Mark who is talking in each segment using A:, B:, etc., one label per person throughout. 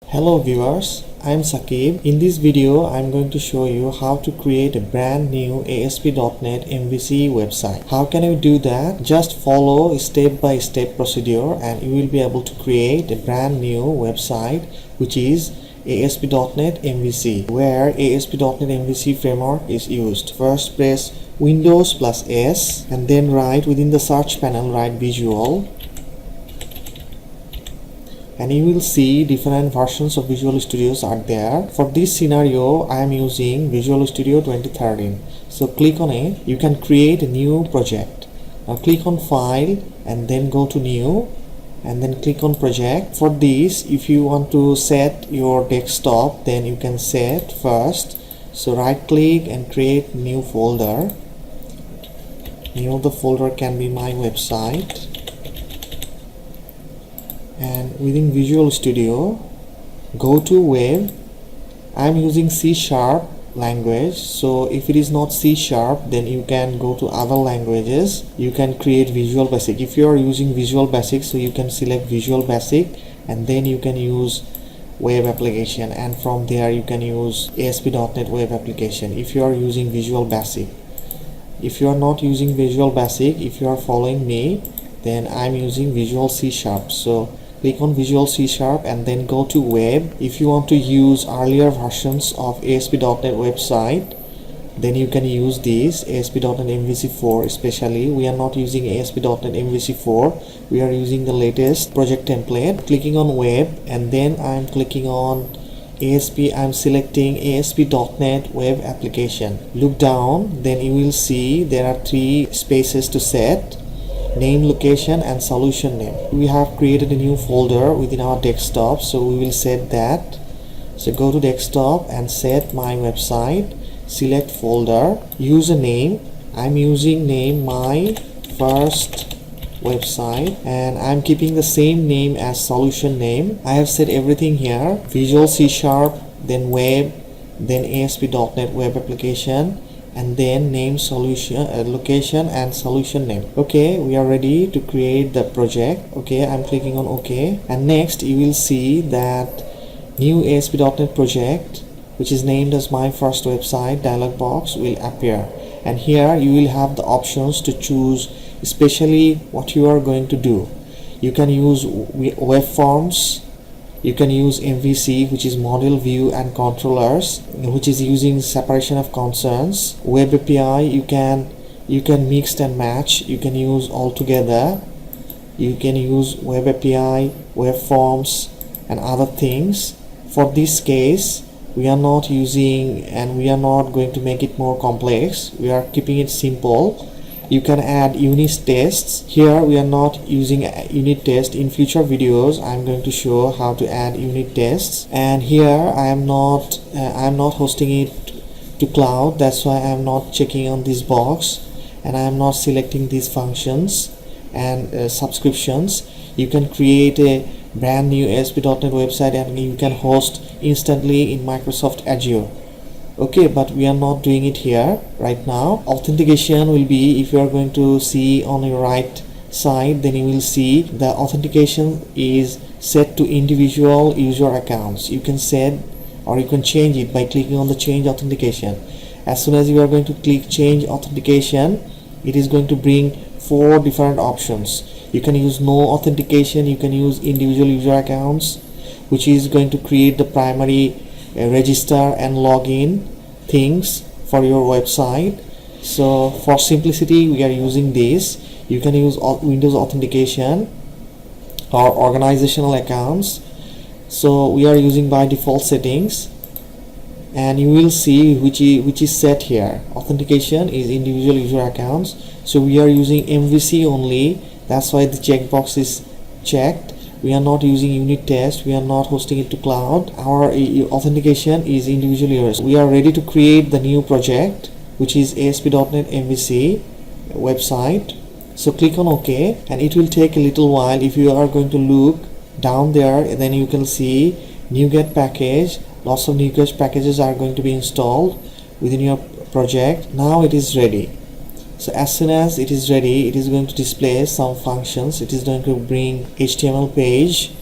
A: Hello viewers, I'm Sakib. In this video, I'm going to show you how to create a brand new ASP.NET MVC website. How can you do that? Just follow a step-by-step procedure and you will be able to create a brand new website which is ASP.NET MVC, where ASP.NET MVC framework is used. First press Windows plus S and then write within the search panel, write Visual. And you will see different versions of Visual Studios are there. For this scenario, I am using Visual Studio 2013. So click on it. You can create a new project. Now click on File and then go to New and then click on Project. For this, if you want to set your desktop, then you can set first. So right click and create new folder. Name of the folder can be My Website. And within Visual Studio, go to Web. I'm using C# language, so if it is not C#, then you can go to other languages. You can create Visual Basic. If you are using Visual Basic, so you can select Visual Basic and then you can use Web Application, and from there you can use ASP.NET Web Application if you are using Visual Basic. If you are not using Visual Basic, if you are following me, then I'm using Visual C#. So click on Visual C# and then go to Web. If you want to use earlier versions of ASP.NET website, then you can use this ASP.NET MVC 4. Especially we are not using ASP.NET MVC 4, we are using the latest project template. Clicking on Web and then I'm clicking on ASP. I'm selecting ASP.NET Web Application. Look down, then you will see there are 3 spaces to set: name, location and solution name. We have created a new folder within our desktop, so we will set that. So go to desktop and set My Website, select folder, username. I'm using name My First Website and I'm keeping the same name as solution name. I have set everything here: Visual C#, then Web, then ASP.NET Web Application, and then name, solution, location and solution name. Okay, we are ready to create the project. Okay, I'm clicking on OK, and next you will see that new ASP.NET project, which is named as My First Website, dialog box will appear, and here you will have the options to choose especially what you are going to do. You can use web forms. You can use MVC, which is model, view and controllers, which is using separation of concerns. Web API, you can mix and match. You can use all together. You can use Web API, web forms and other things. For this case, we are not using, and we are not going to make it more complex. We are keeping it simple. You can add unit tests. Here we are not using a unit test. In future videos I'm going to show how to add unit tests. And here I am not hosting it to cloud. That's why I am not checking on this box, and I am not selecting these functions and subscriptions. You can create a brand new ASP.NET website and you can host instantly in Microsoft Azure. Okay, but we are not doing it here right now. Authentication will be, if you are going to see on your right side, then you will see the authentication is set to individual user accounts. You can set or you can change it by clicking on the change authentication. As soon as you are going to click change authentication, it is going to bring 4 different options. You can use no authentication, you can use individual user accounts, which is going to create the primary register and login things for your website. So for simplicity we are using this. You can use Windows authentication or organizational accounts. So we are using by default settings, and you will see which is set here. Authentication is individual user accounts, so we are using MVC only. That's why the checkbox is checked. We are not using unit test. We are not hosting it to cloud. Our authentication is individual users. We are ready to create the new project, which is ASP.NET MVC website. So click on OK, and it will take a little while. If you are going to look down there, then you can see NuGet package. Lots of NuGet packages are going to be installed within your project. Now it is ready. So as soon as it is ready, it is going to display some functions. It is going to bring HTML page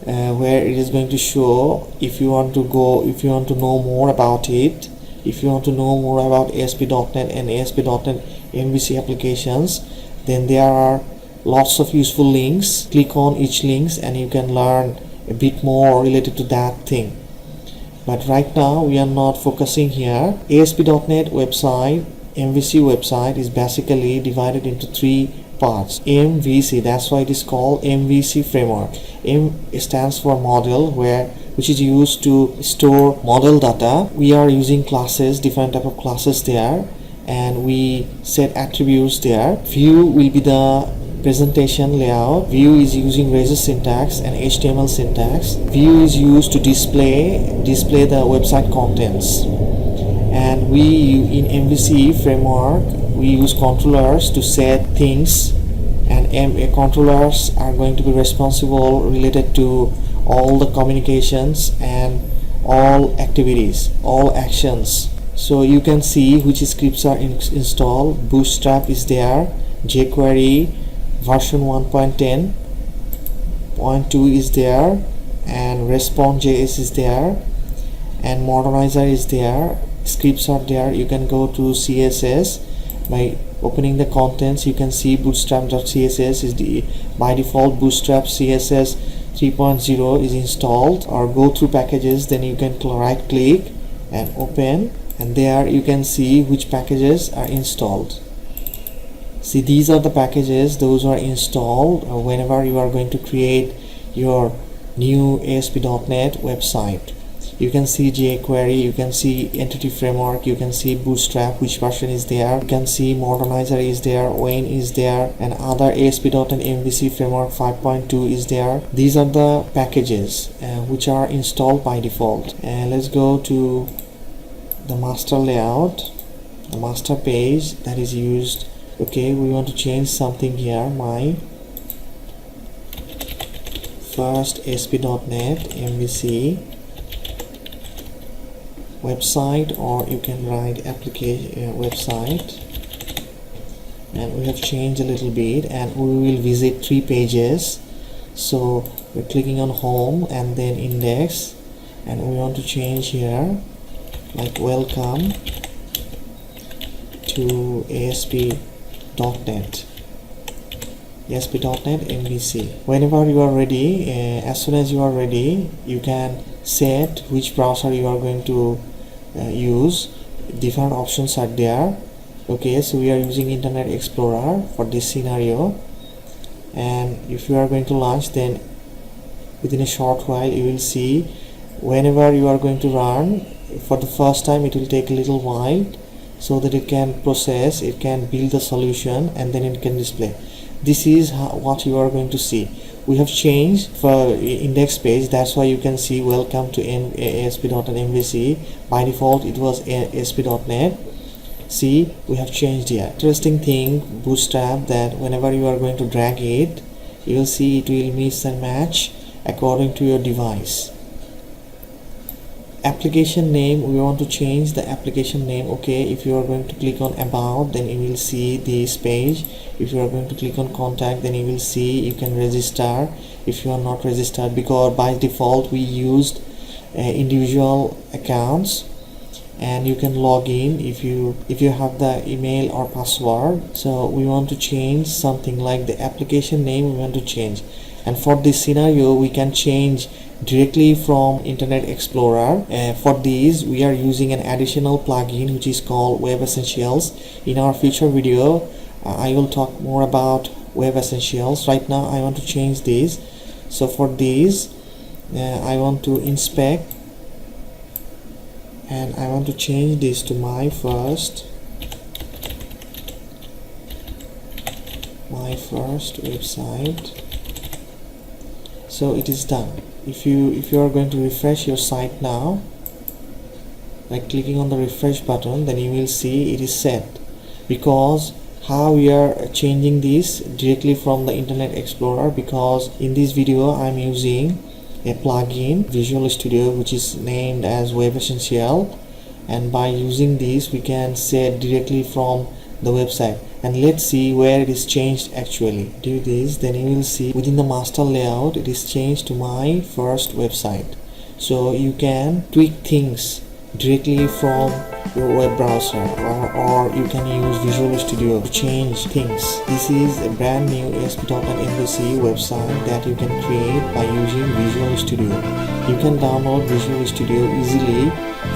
A: where it is going to show if you want to know more about it, if you want to know more about ASP.NET and ASP.NET MVC applications, then there are lots of useful links. Click on each links and you can learn a bit more related to that thing. But right now we are not focusing here. ASP.NET website, MVC website is basically divided into three parts. MVC, that's why it is called MVC framework. M stands for model, which is used to store model data. We are using classes, different type of classes there, and we set attributes there. View will be the presentation layout. View is using razor syntax and HTML syntax. View is used to display the website contents. And in MVC framework we use controllers to set things, and controllers are going to be responsible related to all the communications and all activities, all actions. So you can see which scripts are installed. Bootstrap is there, jQuery version 1.10.2 is there, and Response.js is there, and Modernizer is there. Scripts are there. You can go to CSS by opening the contents. You can see bootstrap.css is by default. Bootstrap CSS 3.0 is installed. Or go through packages, then you can right click and open, and there you can see which packages are installed. See, these are the packages, those are installed whenever you are going to create your new ASP.NET website. You can see jQuery, you can see Entity Framework, you can see Bootstrap, which version is there, you can see Modernizer is there, Wayne is there, and other ASP.NET MVC Framework 5.2 is there. These are the packages which are installed by default. And let's go to the master layout, the master page that is used. Okay, we want to change something here. My first ASP.NET MVC website, or you can write application website, and we have changed a little bit, and we will visit 3 pages. So we're clicking on home and then index, and we want to change here like welcome to ASP.NET MVC. Whenever you are ready, as soon as you are ready, you can set which browser you are going to use. Different options are there. Okay, so we are using Internet Explorer for this scenario, and if you are going to launch, then within a short while you will see whenever you are going to run for the first time, it will take a little while so that it can process, it can build the solution, and then it can display. This is what you are going to see. We have changed for index page, that's why you can see welcome to ASP.NET MVC. By default it was ASP.NET. See, we have changed here. Interesting thing, Bootstrap, that whenever you are going to drag it, you will see it will mix and match according to your device. Application name, we want to change the application name. Okay, if you are going to click on about, then you will see this page. If you are going to click on contact, then you will see you can register if you are not registered, because by default we used individual accounts, and you can log in if you have the email or password. So we want to change something like the application name we want to change, and for this scenario we can change directly from Internet Explorer. For these we are using an additional plugin which is called Web Essentials. In our future video I will talk more about Web Essentials. Right now I want to change this. So for these I want to inspect, and I want to change this to my first website. So it is done. If you are going to refresh your site now by clicking on the refresh button, then you will see it is set. Because how we are changing this directly from the Internet Explorer, because in this video I am using a plugin, Visual Studio, which is named as Web Essential, and by using this we can set directly from the website. and let's see where it is changed actually. Do this, then you will see within the master layout it is changed to my first website. So you can tweak things directly from your web browser, or you can use Visual Studio to change things. This is a brand new ASP NET MVC website that you can create by using Visual Studio. You can download Visual Studio easily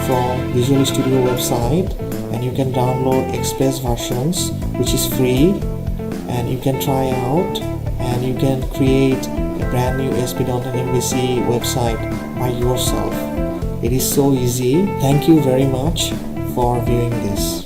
A: from Visual Studio website, and you can download express versions which is free, and you can try out and you can create a brand new ASP NET MVC website by yourself. It is so easy. Thank you very much for viewing this.